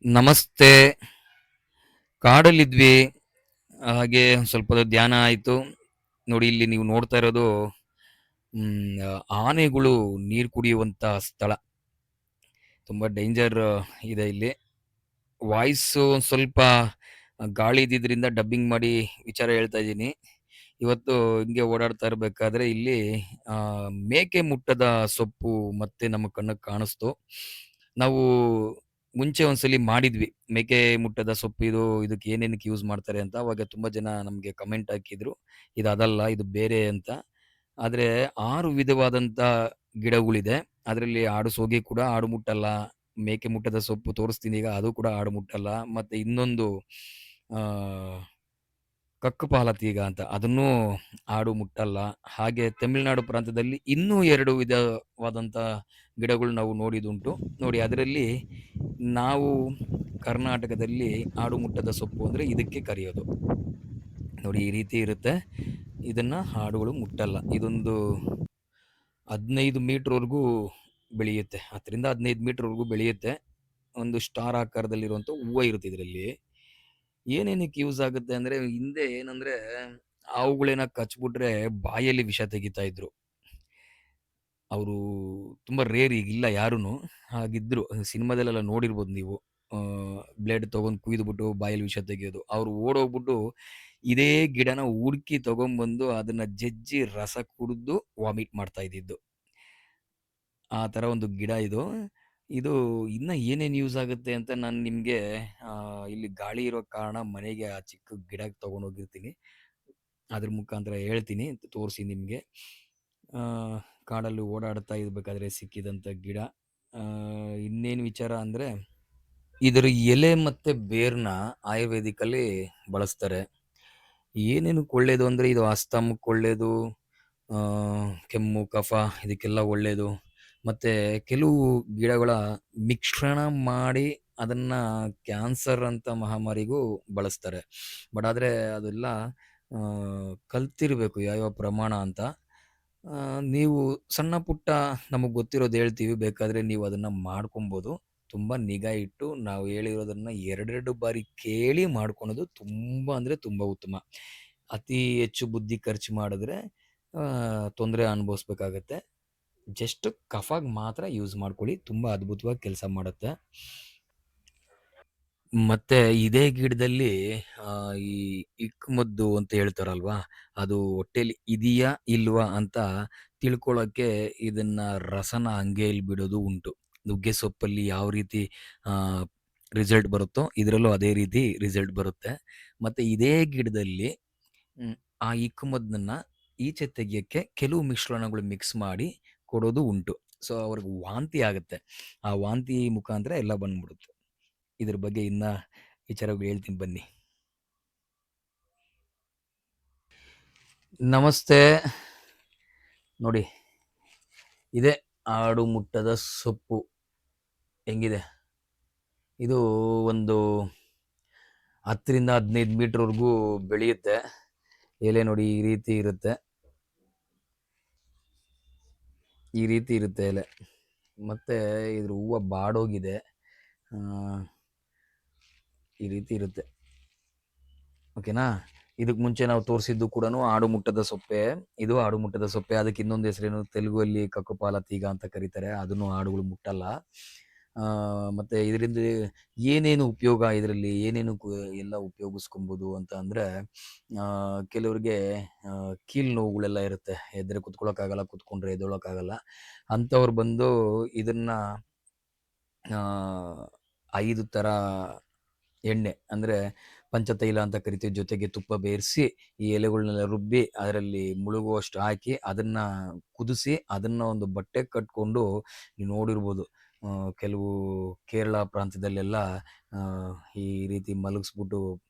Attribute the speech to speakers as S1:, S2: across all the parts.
S1: ನಮಸ್ತೆ. ಕಾಡಲ್ಲಿದ್ವಿ. ಹಾಗೆ ಸ್ವಲ್ಪ ಹೊತ್ತು ಧ್ಯಾನ ಆಯ್ತು. ನೋಡಿ ಇಲ್ಲಿ ನೀವು ನೋಡ್ತಾ ಇರೋದು ಆನೆಗಳು ನೀರು ಕುಡಿಯುವಂತ ಸ್ಥಳ. ತುಂಬಾ ಡೇಂಜರ್ ಇದೆ ಇಲ್ಲಿ. ವಾಯ್ಸು ಒಂದ್ ಸ್ವಲ್ಪ ಗಾಳಿ ಇದ್ದಿದ್ರಿಂದ ಡಬ್ಬಿಂಗ್ ಮಾಡಿ ವಿಚಾರ ಹೇಳ್ತಾ ಇದ್ದೀನಿ. ಇವತ್ತು ಹಿಂಗೆ ಓಡಾಡ್ತಾ ಇರ್ಬೇಕಾದ್ರೆ ಇಲ್ಲಿ ಮೇಕೆ ಮುಟ್ಟದ ಸೊಪ್ಪು ಮತ್ತೆ ನಮ್ಮ ಕಣ್ಣಿಗೆ ಕಾಣಿಸ್ತು. ನಾವು ಮುಂಚೆ ಒಂದ್ಸಲಿ ಮಾಡಿದ್ವಿ. ಮೇಕೆ ಮುಟ್ಟದ ಸೊಪ್ಪು ಇದಕ್ಕೆ ಏನೇನಕ್ಕೆ ಯೂಸ್ ಮಾಡ್ತಾರೆ ಅಂತ. ಅವಾಗ ತುಂಬಾ ಜನ ನಮ್ಗೆ ಕಮೆಂಟ್ ಹಾಕಿದ್ರು. ಇದು ಅದಲ್ಲ, ಇದು ಬೇರೆ ಅಂತ. ಆದ್ರೆ 6 ವಿಧವಾದಂತ ಗಿಡಗಳಿದೆ. ಅದರಲ್ಲಿ ಆಡು ಸೋಗೆ ಕೂಡ ಆಡು ಮುಟ್ಟಲ್ಲ. ಮೇಕೆ ಮುಟ್ಟದ ಸೊಪ್ಪು ತೋರಿಸ್ತೀನಿ ಈಗ, ಅದು ಕೂಡ ಆಡು ಮುಟ್ಟಲ್ಲ. ಮತ್ತೆ ಇನ್ನೊಂದು ಆ ಕಕ್ಕುಪಾಲತೀಗ ಅಂತ, ಅದನ್ನೂ ಆಡು ಮುಟ್ಟಲ್ಲ. ಹಾಗೆ ತಮಿಳುನಾಡು ಪ್ರಾಂತ್ಯದಲ್ಲಿ ಇನ್ನೂ 2 ವಿಧವಾದಂಥ ಗಿಡಗಳು ನಾವು ನೋಡಿದುಂಟು. ನೋಡಿ ಅದರಲ್ಲಿ ನಾವು ಕರ್ನಾಟಕದಲ್ಲಿ ಆಡು ಮುಟ್ಟದ ಸೊಪ್ಪು ಅಂದರೆ ಇದಕ್ಕೆ ಕರೆಯೋದು. ನೋಡಿ ಈ ರೀತಿ ಇರುತ್ತೆ. ಇದನ್ನ ಆಡುಗಳು ಮುಟ್ಟಲ್ಲ. ಇದೊಂದು 15 ಮೀಟರ್‌ವರೆಗೂ ಬೆಳೆಯುತ್ತೆ. 10ರಿಂದ 15 ಮೀಟರ್‌ವರೆಗೂ ಬೆಳೆಯುತ್ತೆ. ಒಂದು ಸ್ಟಾರ್ ಆಕಾರದಲ್ಲಿರುವಂಥ ಹೂವ ಇರುತ್ತೆ ಇದರಲ್ಲಿ. ಏನೇನಕ್ಕೆ ಯೂಸ್ ಆಗುತ್ತೆ ಅಂದ್ರೆ, ಹಿಂದೆ ಏನಂದ್ರೆ ಹಾವುಗಳೇನ ಕಚ್ಬಿಟ್ರೆ ಬಾಯಲ್ಲಿ ವಿಷ ತೆಗಿತಾ ಇದ್ರು. ಅವರು ತುಂಬಾ ರೇರ್, ಈಗಿಲ್ಲ ಯಾರುನು. ಹಾಗಿದ್ರು. ಸಿನಿಮಾದಲ್ಲೆಲ್ಲ ನೋಡಿರ್ಬೋದು ನೀವು. ಬ್ಲೇಡ್ ತಗೊಂಡ್ ಕುಯ್ದುಬಿಟ್ಟು ಬಾಯಲ್ಲಿ ವಿಷ ತೆಗೆಯೋದು. ಅವ್ರು ಓಡೋಗ್ಬಿಟ್ಟು ಇದೇ ಗಿಡನ ಹುಡ್ಕಿ ತಗೊಂಬಂದು ಅದನ್ನ ಜಜ್ಜಿ ರಸ ಕುಡ್ದು ವಾಮಿಟ್ ಮಾಡ್ತಾ ಇದ್ದಿದ್ದು. ಆ ಥರ ಒಂದು ಗಿಡ ಇದು. ಇದು ಇನ್ನ ಏನೇನ್ ಯೂಸ್ ಆಗುತ್ತೆ ಅಂತ ನಾನು ನಿಮ್ಗೆ ಇಲ್ಲಿ ಗಾಳಿ ಇರೋ ಕಾರಣ ಮನೆಗೆ ಆ ಚಿಕ್ಕ ಗಿಡ ತಗೊಂಡೋಗಿರ್ತೀನಿ. ಅದ್ರ ಮುಖಾಂತರ ಹೇಳ್ತೀನಿ, ತೋರಿಸಿ ನಿಮ್ಗೆ. ಆ, ಕಾಡಲ್ಲಿ ಓಡಾಡ್ತಾ ಇರ್ಬೇಕಾದ್ರೆ ಸಿಕ್ಕಿದಂಥ ಗಿಡ. ಇನ್ನೇನು ವಿಚಾರ ಅಂದ್ರೆ, ಇದರ ಎಲೆ ಮತ್ತೆ ಬೇರ್ನ ಆಯುರ್ವೇದಿಕಲ್ಲಿ ಬಳಸ್ತಾರೆ. ಏನೇನಕ್ಕೆ ಒಳ್ಳೇದು ಅಂದ್ರೆ, ಇದು ಅಸ್ತಮಕ್ಕೆ ಒಳ್ಳೇದು, ಆ, ಕೆಮ್ಮು ಕಫ ಇದಕ್ಕೆಲ್ಲ ಒಳ್ಳೇದು. ಮತ್ತೆ ಕೆಲವು ಗಿಡಗಳ ಮಿಶ್ರಣ ಮಾಡಿ ಅದನ್ನ ಕ್ಯಾನ್ಸರ್ ಅಂತ ಮಹಾಮಾರಿಗೂ ಬಳಸ್ತಾರೆ. ಬಟ್ ಆದರೆ ಅದೆಲ್ಲ ಆ, ಕಲ್ತಿರ್ಬೇಕು ಯಾವ್ಯಾವ ಪ್ರಮಾಣ ಅಂತ. ನೀವು ಸಣ್ಣ ಪುಟ್ಟ ನಮಗೆ ಗೊತ್ತಿರೋದು ಹೇಳ್ತೀವಿ, ಬೇಕಾದರೆ ನೀವು ಅದನ್ನು ಮಾಡ್ಕೊಬೋದು. ತುಂಬ ನಿಗಾ ಇಟ್ಟು ನಾವು ಹೇಳಿರೋದನ್ನು 2 ಬಾರಿ ಕೇಳಿ ಮಾಡ್ಕೊಳೋದು ತುಂಬ ಅಂದರೆ ತುಂಬ ಉತ್ತಮ. ಅತಿ ಹೆಚ್ಚು ಬುದ್ಧಿ ಖರ್ಚು ಮಾಡಿದ್ರೆ ತೊಂದರೆ ಅನುಭವಿಸ್ಬೇಕಾಗತ್ತೆ. ಜಸ್ಟ್ ಕಫಾಗ್ ಮಾತ್ರ ಯೂಸ್ ಮಾಡ್ಕೊಳ್ಳಿ, ತುಂಬ ಅದ್ಭುತವಾಗಿ ಕೆಲಸ ಮಾಡುತ್ತೆ. ಮತ್ತೆ ಇದೇ ಗಿಡದಲ್ಲಿ ಈ ಇಕ್ಮದ್ದು ಅಂತ ಹೇಳ್ತಾರಲ್ವಾ, ಅದು ಹೊಟ್ಟೆಲಿ ಇದೆಯಾ ಇಲ್ವಾ ಅಂತ ತಿಳ್ಕೊಳ್ಳೋಕ್ಕೆ ಇದನ್ನ ರಸನ ಹಂಗೆ ಇಲ್ಲಿ ಬಿಡೋದು ಉಂಟು. ನುಗ್ಗೆ ಸೊಪ್ಪಲ್ಲಿ ಯಾವ ರೀತಿ ಆ, ರಿಸಲ್ಟ್ ಬರುತ್ತೋ ಇದರಲ್ಲೂ ಅದೇ ರೀತಿ ರಿಸಲ್ಟ್ ಬರುತ್ತೆ. ಮತ್ತೆ ಇದೇ ಗಿಡದಲ್ಲಿ ಹ್ಮ್, ಆ ಇಕ್ಮದ್ದನ್ನ ಈಚೆ ತೆಗಿಯಕ್ಕೆ ಕೆಲವು ಮಿಶ್ರಣಗಳು ಮಿಕ್ಸ್ ಮಾಡಿ ಕೊಡೋದು ಉಂಟು. ಸೊ ಅವ್ರಿಗೆ ವಾಂತಿ ಆಗುತ್ತೆ. ಆ ವಾಂತಿ ಮುಖಾಂತರ ಎಲ್ಲ ಬಂದ್ಬಿಡುತ್ತೆ. ಇದ್ರ ಬಗ್ಗೆ ಇನ್ನ ವಿಚಾರಗಳು ಹೇಳ್ತೀನಿ ಬನ್ನಿ. ನಮಸ್ತೆ. ನೋಡಿ, ಇದೆ ಆಡು ಮುಟ್ಟದ ಸೊಪ್ಪು. ಹೆಂಗಿದೆ ಇದು? ಒಂದು 10ರಿಂದ 15 ಮೀಟರ್ವರೆಗೂ ಬೆಳೆಯುತ್ತೆ. ಎಲೆ ನೋಡಿ ಈ ರೀತಿ ಇರುತ್ತೆ. ಈ ರೀತಿ ಇರುತ್ತೆ ಎಲೆ. ಮತ್ತೆ ಇದ್ರ ಹೂವು ಬಾಡೋಗಿದೆ. ಈ ರೀತಿ ಇರುತ್ತೆ. ಓಕೆನಾ? ಇದಕ್ಕೆ ಮುಂಚೆ ನಾವು ತೋರಿಸಿದ್ದು ಕೂಡ ಆಡು ಮುಟ್ಟದ ಸೊಪ್ಪೆ. ಇದು ಆಡು ಮುಟ್ಟದ ಸೊಪ್ಪೆ. ಅದಕ್ಕೆ ಇನ್ನೊಂದು ಹೆಸರೇನು, ತೆಲುಗುಲ್ಲಿ ಕಕ್ಕುಪಾಲ ತೀಗ ಅಂತ ಕರೀತಾರೆ. ಅದನ್ನು ಆಡುಗಳು ಮುಟ್ಟಲ್ಲ. ಮತ್ತೆ ಇದರಿಂದ ಏನೇನು ಉಪಯೋಗ, ಇದರಲ್ಲಿ ಏನೇನು ಎಲ್ಲ ಉಪಯೋಗಿಸ್ಕೊಬೋದು ಅಂತ ಅಂದ್ರೆ, ಕೆಲವ್ರಿಗೆ ಕೀಲು ನೋವುಗಳೆಲ್ಲ ಇರುತ್ತೆ. ಎದ್ರೆ ಕುತ್ಕೊಳ್ಳೋಕ್ಕಾಗಲ್ಲ, ಕುತ್ಕೊಂಡ್ರೆ ಎದ್ದೇಳೋಕ್ಕಾಗಲ್ಲ. ಅಂಥವ್ರು ಬಂದು ಇದನ್ನ 5 ಥರ ಎಣ್ಣೆ ಅಂದರೆ ಪಂಚತೈಲ ಅಂತ ಕರಿತೀವಿ, ಜೊತೆಗೆ ತುಪ್ಪ ಬೇರಿಸಿ ಈ ಎಲೆಗಳನ್ನೆಲ್ಲ ರುಬ್ಬಿ ಅದರಲ್ಲಿ ಮುಳುಗುವಷ್ಟು ಹಾಕಿ ಅದನ್ನ ಕುದಿಸಿ ಅದನ್ನ ಒಂದು ಬಟ್ಟೆ ಕಟ್ಕೊಂಡು ನೀವು ನೋಡಿರ್ಬೋದು. ಕೆಲವು ಕೇರಳ ಪ್ರಾಂತ್ಯದಲ್ಲೆಲ್ಲ ಈ ರೀತಿ ಮಲಗಿಸ್ಬಿಟ್ಟು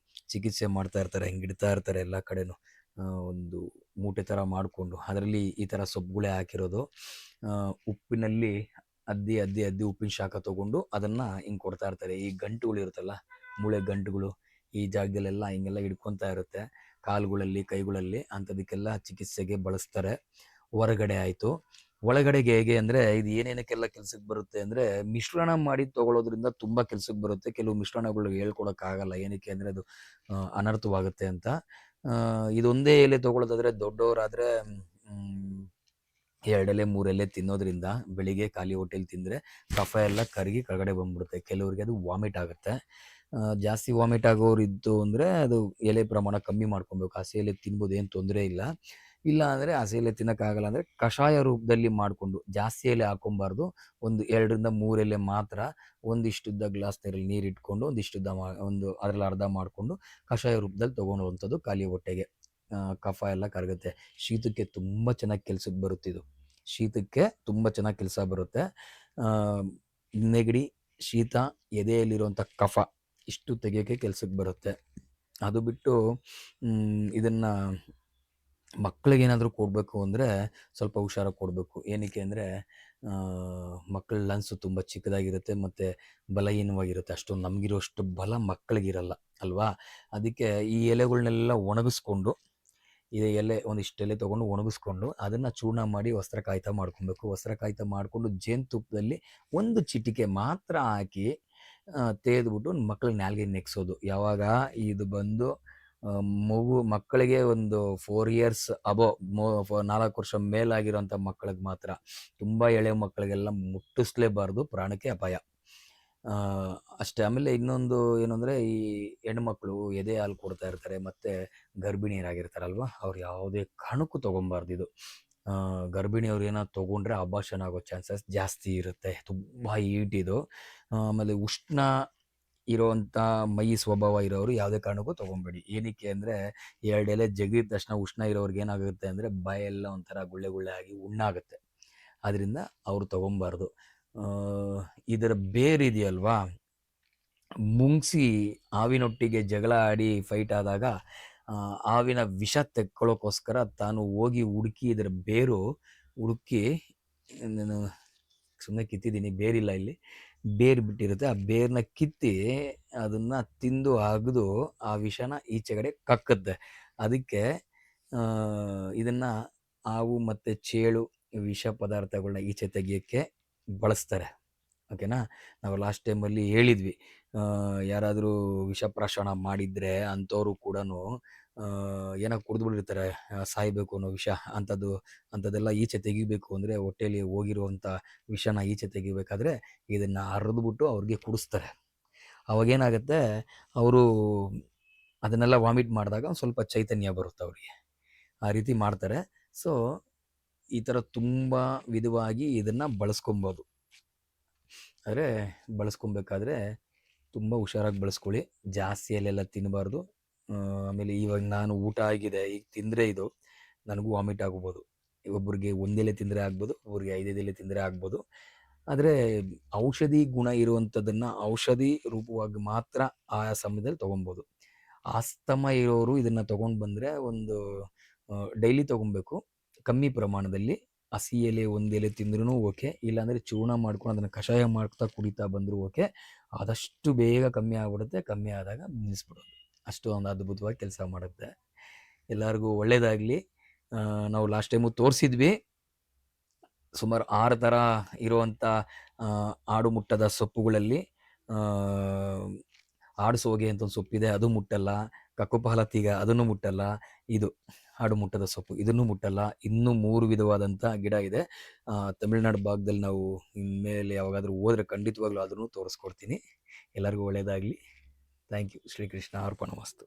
S1: ಚಿಕಿತ್ಸೆ ಮಾಡ್ತಾ ಇರ್ತಾರೆ. ಹಿಂಗೆ ಇಡ್ತಾ ಇರ್ತಾರೆ ಎಲ್ಲ ಕಡೆನೂ. ಒಂದು ಮೂಟೆ ಥರ ಮಾಡಿಕೊಂಡು ಅದರಲ್ಲಿ ಈ ಥರ ಸೊಪ್ಪುಗಳೇ ಹಾಕಿರೋದು. ಉಪ್ಪಿನಲ್ಲಿ ಅದ್ದಿ ಅದ್ದಿ ಅದ್ದಿ ಉಪ್ಪಿನ ಶಾಖ ತಗೊಂಡು ಅದನ್ನ ಹಿಂಗೆ ಕೊಡ್ತಾ ಇರ್ತಾರೆ. ಈ ಗಂಟುಗಳು ಇರುತ್ತಲ್ಲ, ಮೂಳೆ ಗಂಟುಗಳು, ಈ ಜಾಗದಲ್ಲೆಲ್ಲ ಹಿಂಗೆಲ್ಲ ಹಿಡ್ಕೊತಾ ಇರುತ್ತೆ, ಕಾಲುಗಳಲ್ಲಿ ಕೈಗಳಲ್ಲಿ. ಅಂಥದಕ್ಕೆಲ್ಲ ಚಿಕಿತ್ಸೆಗೆ ಬಳಸ್ತಾರೆ. ಹೊರಗಡೆ ಆಯಿತು. ಒಳಗಡೆಗೆ ಹೇಗೆ ಅಂದರೆ ಇದು ಏನೇನಕ್ಕೆಲ್ಲ ಕೆಲ್ಸಕ್ಕೆ ಬರುತ್ತೆ ಅಂದರೆ ಮಿಶ್ರಣ ಮಾಡಿ ತಗೊಳ್ಳೋದ್ರಿಂದ ತುಂಬ ಕೆಲ್ಸಕ್ಕೆ ಬರುತ್ತೆ. ಕೆಲವು ಮಿಶ್ರಣಗಳು ಹೇಳ್ಕೊಡೋಕ್ಕಾಗಲ್ಲ. ಏನಕ್ಕೆ ಅಂದರೆ ಅದು ಅನರ್ಥವಾಗುತ್ತೆ ಅಂತ. ಇದೊಂದೇ ಎಲೆ ತಗೊಳ್ಳೋದಾದ್ರೆ ದೊಡ್ಡವರಾದರೆ 2 ಎಲೆ 3 ಎಲೆ ತಿನ್ನೋದ್ರಿಂದ ಬೆಳಿಗ್ಗೆ ಖಾಲಿ ಹೊಟ್ಟೆಲಿ ತಿಂದರೆ ಕಫ ಎಲ್ಲ ಕರಗಿ ಕೆಳಗಡೆ ಬಂದ್ಬಿಡುತ್ತೆ. ಕೆಲವ್ರಿಗೆ ಅದು ವಾಮಿಟ್ ಆಗುತ್ತೆ. ಜಾಸ್ತಿ ವಾಮಿಟ್ ಆಗೋರು ಇತ್ತು ಅಂದರೆ ಅದು ಎಲೆ ಪ್ರಮಾಣ ಕಮ್ಮಿ ಮಾಡ್ಕೊಬೇಕು. ಹಸಿ ಎಲೆ ತಿನ್ಬೋದು, ಏನು ತೊಂದರೆ ಇಲ್ಲ. ಇಲ್ಲ ಅಂದರೆ ಹಸಿ ಎಲೆ ತಿನ್ನೋಕ್ಕಾಗಲ್ಲ ಅಂದರೆ ಕಷಾಯ ರೂಪದಲ್ಲಿ ಮಾಡಿಕೊಂಡು ಜಾಸ್ತಿ ಎಲೆ ಹಾಕ್ಕೊಬಾರ್ದು. ಒಂದು 2 ರಿಂದ 3 ಎಲೆ ಮಾತ್ರ ಒಂದಿಷ್ಟುದ್ದ ಗ್ಲಾಸ್ ನೀರಲ್ಲಿ ನೀರಿಟ್ಕೊಂಡು ಒಂದಿಷ್ಟುದ್ದ ಒಂದು ಅದ್ರಲ್ಲಿ ಅರ್ಧ ಮಾಡಿಕೊಂಡು ಕಷಾಯ ರೂಪದಲ್ಲಿ ತೊಗೊಳುವಂಥದ್ದು ಖಾಲಿ ಹೊಟ್ಟೆಗೆ. ಕಫ ಎಲ್ಲ ಕರಗುತ್ತೆ. ಶೀತಕ್ಕೆ ತುಂಬ ಚೆನ್ನಾಗಿ ಕೆಲ್ಸಕ್ಕೆ ಬರುತ್ತಿದು. ಶೀತಕ್ಕೆ ತುಂಬ ಚೆನ್ನಾಗಿ ಕೆಲಸ ಬರುತ್ತೆ. ನೆಗಡಿ, ಶೀತ, ಎದೆಯಲ್ಲಿರುವಂಥ ಕಫ ಇಷ್ಟು ತೆಗೆಯೋಕ್ಕೆ ಕೆಲ್ಸಕ್ಕೆ ಬರುತ್ತೆ. ಅದು ಬಿಟ್ಟು ಇದನ್ನು ಮಕ್ಕಳಿಗೇನಾದರೂ ಕೊಡಬೇಕು ಅಂದರೆ ಸ್ವಲ್ಪ ಹುಷಾರಾಗಿ ಕೊಡಬೇಕು. ಏನಕ್ಕೆ ಅಂದರೆ ಮಕ್ಕಳ ಲಂಗ್ಸು ತುಂಬ ಚಿಕ್ಕದಾಗಿರುತ್ತೆ ಮತ್ತು ಬಲಹೀನವಾಗಿರುತ್ತೆ. ಅಷ್ಟೊಂದು ನಮಗಿರೋಷ್ಟು ಬಲ ಮಕ್ಕಳಿಗಿರಲ್ಲ ಅಲ್ವಾ? ಅದಕ್ಕೆ ಈ ಎಲೆಗಳ್ನೆಲ್ಲ ಒಣಗಿಸ್ಕೊಂಡು ಈ ಎಲೆ ಒಂದಿಷ್ಟು ಎಲೆ ತೊಗೊಂಡು ಒಣಗಿಸ್ಕೊಂಡು ಅದನ್ನು ಚೂರ್ಣ ಮಾಡಿ ವಸ್ತ್ರ ಕಾಯ್ತ ಮಾಡ್ಕೊಬೇಕು. ವಸ್ತ್ರ ಕಾಯ್ತ ಮಾಡಿಕೊಂಡು ಜೇನುತುಪ್ಪದಲ್ಲಿ ಒಂದು ಚಿಟಿಕೆ ಮಾತ್ರ ಹಾಕಿ ತೆಗೆದ್ಬಿಟ್ಟು ಮಕ್ಳಿಗೆ ನಾಲ್ಗೆಗೆ ನೆಕ್ಸೋದು. ಯಾವಾಗ ಇದು ಬಂದು ಮಕ್ಕಳಿಗೆ ಒಂದು 4 ಇಯರ್ಸ್ ಅಬೋವ್ 4 ವರ್ಷ ಮೇಲಾಗಿರೋಂಥ ಮಕ್ಕಳಿಗೆ ಮಾತ್ರ. ತುಂಬ ಎಳೆ ಮಕ್ಕಳಿಗೆಲ್ಲ ಮುಟ್ಟಿಸ್ಲೇಬಾರ್ದು, ಪ್ರಾಣಕ್ಕೆ ಅಪಾಯ. ಅಷ್ಟೇ. ಆಮೇಲೆ ಇನ್ನೊಂದು ಏನು ಅಂದರೆ ಈ ಹೆಣ್ಮಕ್ಳು ಎದೆ ಹಾಲು ಕೊಡ್ತಾ ಇರ್ತಾರೆ ಮತ್ತು ಗರ್ಭಿಣಿಯರಾಗಿರ್ತಾರಲ್ವ, ಅವ್ರು ಯಾವುದೇ ಕಾರಣಕ್ಕೂ ತೊಗೊಬಾರ್ದು ಇದು. ಗರ್ಭಿಣಿಯವ್ರು ಏನಾದ್ರು ತೊಗೊಂಡ್ರೆ ಅಬಾರ್ಷನ್ ಆಗೋ ಚಾನ್ಸಸ್ ಜಾಸ್ತಿ ಇರುತ್ತೆ. ತುಂಬ ಹೀಟ್ ಇದು. ಆಮೇಲೆ ಉಷ್ಣ ಇರೋವಂಥ ಮೈ ಸ್ವಭಾವ ಇರೋರು ಯಾವುದೇ ಕಾರಣಕ್ಕೂ ತೊಗೊಬೇಡಿ. ಏನಕ್ಕೆ ಅಂದರೆ 2 ಎಲೆ ಜಗಿದ ತಕ್ಷಣ ಉಷ್ಣ ಇರೋರ್ಗೆ ಏನಾಗುತ್ತೆ ಅಂದರೆ ಬಾಯೆಲ್ಲ ಒಂಥರ ಗುಳ್ಳೆ ಗುಳ್ಳೆ ಆಗಿ ಹುಣ್ಣಾಗುತ್ತೆ. ಅದರಿಂದ ಅವರು ತೊಗೊಬಾರ್ದು. ಇದರ ಬೇರಿದೆಯಲ್ವಾ, ಮುಂಗ್ಸಿ ಹಾವಿನೊಟ್ಟಿಗೆ ಜಗಳ ಆಡಿ ಫೈಟ್ ಆದಾಗ ಹಾವಿನ ವಿಷ ತೆಕ್ಕೊಳ್ಳೋಕ್ಕೋಸ್ಕರ ತಾನು ಹೋಗಿ ಹುಡುಕಿ ಇದರ ಬೇರು ಹುಡುಕಿ, ನಾನು ಸುಮ್ಮನೆ ಕಿತ್ತಿದ್ದೀನಿ, ಬೇರಿಲ್ಲ ಇಲ್ಲಿ, ಬೇರು ಬಿಟ್ಟಿರುತ್ತೆ. ಆ ಬೇರನ್ನ ಕಿತ್ತಿ ಅದನ್ನು ತಿಂದು ಅಗೆದು ಆ ವಿಷನ ಈಚೆಗಡೆ ಕಕ್ಕುತ್ತೆ. ಅದಕ್ಕೆ ಇದನ್ನು ಹಾವು ಮತ್ತು ಚೇಳು ವಿಷ ಪದಾರ್ಥಗಳನ್ನ ಈಚೆ ತೆಗಿಯೋಕ್ಕೆ ಬಳಸ್ತಾರೆ. ಓಕೆನಾ? ನಾವು ಲಾಸ್ಟ್ ಟೈಮಲ್ಲಿ ಹೇಳಿದ್ವಿ, ಯಾರಾದರೂ ವಿಷಪ್ರಾಶನ ಮಾಡಿದರೆ ಅಂಥವರು ಕೂಡ ಏನೋ ಕುಡಿದ್ಬಿಟ್ಟಿರ್ತಾರೆ, ಸಾಯಬೇಕು ಅನ್ನೋ ವಿಷ, ಅಂಥದ್ದೆಲ್ಲ ಈಚೆ ತೆಗಿಬೇಕು ಅಂದರೆ ಹೊಟ್ಟೆಯಲ್ಲಿ ಹೋಗಿರುವಂಥ ವಿಷನ ಈಚೆ ತೆಗಿಬೇಕಾದ್ರೆ ಇದನ್ನು ಅರೆದ್ಬಿಟ್ಟು ಅವ್ರಿಗೆ ಕುಡಿಸ್ತಾರೆ. ಅವಾಗೇನಾಗುತ್ತೆ, ಅವರು ಅದನ್ನೆಲ್ಲ ವಾಮಿಟ್ ಮಾಡಿದಾಗ ಒಂದು ಸ್ವಲ್ಪ ಚೈತನ್ಯ ಬರುತ್ತೆ ಅವರಿಗೆ. ಆ ರೀತಿ ಮಾಡ್ತಾರೆ. ಸೊ ಈ ಥರ ತುಂಬ ವಿಧವಾಗಿ ಇದನ್ನು ಬಳಸ್ಕೊಬೋದು. ಆದರೆ ಬಳಸ್ಕೊಬೇಕಾದ್ರೆ ತುಂಬ ಹುಷಾರಾಗಿ ಬಳಸ್ಕೊಳ್ಳಿ. ಜಾಸ್ತಿ ಎಲೆಲ್ಲ ತಿನ್ನಬಾರ್ದು. ಆಮೇಲೆ ಇವಾಗ ನಾನು ಊಟ ಆಗಿದೆ, ಈಗ ತಿಂದರೆ ಇದು ನನಗೂ ವಾಮಿಟ್ ಆಗ್ಬೋದು. ಒಬ್ಬರಿಗೆ 1 ಎಲೆ ತಿಂದರೆ ಆಗ್ಬೋದು, ಒಬ್ಬರಿಗೆ 5 ಎಲೆ ತಿಂದರೆ ಆಗ್ಬೋದು. ಆದರೆ ಔಷಧಿ ಗುಣ ಇರುವಂಥದ್ದನ್ನು ಔಷಧಿ ರೂಪವಾಗಿ ಮಾತ್ರ ಆ ಸಮಯದಲ್ಲಿ ತೊಗೊಬೋದು. ಆಸ್ತಮ ಇರೋರು ಇದನ್ನು ತೊಗೊಂಡು ಬಂದರೆ ಒಂದು ಡೈಲಿ ತೊಗೊಬೇಕು, ಕಮ್ಮಿ ಪ್ರಮಾಣದಲ್ಲಿ. ಹಸಿ ಎಲೆ 1 ಎಲೆ ತಿಂದ್ರೂ ಓಕೆ, ಇಲ್ಲಾಂದರೆ ಚೂರ್ಣ ಮಾಡ್ಕೊಂಡು ಅದನ್ನು ಕಷಾಯ ಮಾಡ್ತಾ ಕುಡಿತಾ ಬಂದರೂ ಓಕೆ. ಆದಷ್ಟು ಬೇಗ ಕಮ್ಮಿ ಆಗಿಬಿಡುತ್ತೆ. ಕಮ್ಮಿ ಆದಾಗ ನಿಲ್ಲಿಸ್ಬಿಡೋದು. ಅಷ್ಟು ಒಂದು ಅದ್ಭುತವಾಗಿ ಕೆಲಸ ಮಾಡುತ್ತೆ. ಎಲ್ಲರಿಗೂ ಒಳ್ಳೆಯದಾಗಲಿ. ನಾವು ಲಾಸ್ಟ್ ಟೈಮು ತೋರಿಸಿದ್ವಿ, ಸುಮಾರು 6 ಥರ ಇರುವಂಥ ಆಡು ಮುಟ್ಟದ ಸೊಪ್ಪುಗಳಲ್ಲಿ ಆಡಿಸೋಗೆ ಅಂತ ಒಂದು ಸೊಪ್ಪಿದೆ, ಅದು ಮುಟ್ಟಲ್ಲ. ಕಕ್ಕುಪಾಲತಿಗ ಅದನ್ನು ಮುಟ್ಟಲ್ಲ. ಇದು ಆಡು ಮುಟ್ಟದ ಸೊಪ್ಪು, ಇದನ್ನು ಮುಟ್ಟಲ್ಲ. ಇನ್ನೂ 3 ವಿಧವಾದಂಥ ಗಿಡ ಇದೆ. ತಮಿಳ್ನಾಡು ಭಾಗದಲ್ಲಿ ನಾವು ಇನ್ಮೇಲೆ ಯಾವಾಗಾದರೂ ಹೋದರೆ ಖಂಡಿತವಾಗ್ಲೂ ಅದನ್ನು ತೋರಿಸ್ಕೊಡ್ತೀನಿ. ಎಲ್ಲರಿಗೂ ಒಳ್ಳೆಯದಾಗಲಿ. Thank you. ಶ್ರೀಕೃಷ್ಣ ಅರ್ಪಣಮಸ್ತು.